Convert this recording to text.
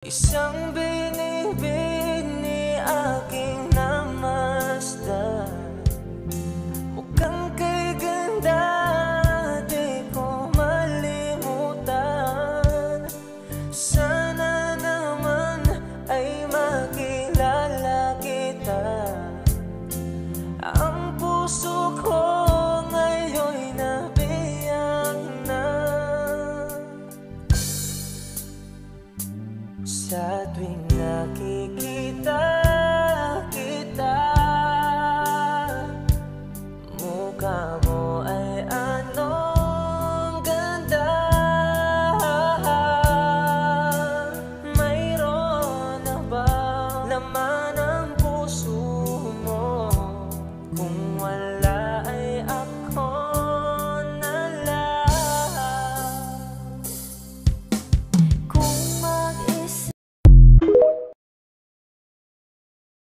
Isang binibini aking namasdan, mukhang kay ganda di ko malimutan. Sana naman ay makilala kita. Ang puso ko ngayon'y nabiyak na. Sa tuwing nakikita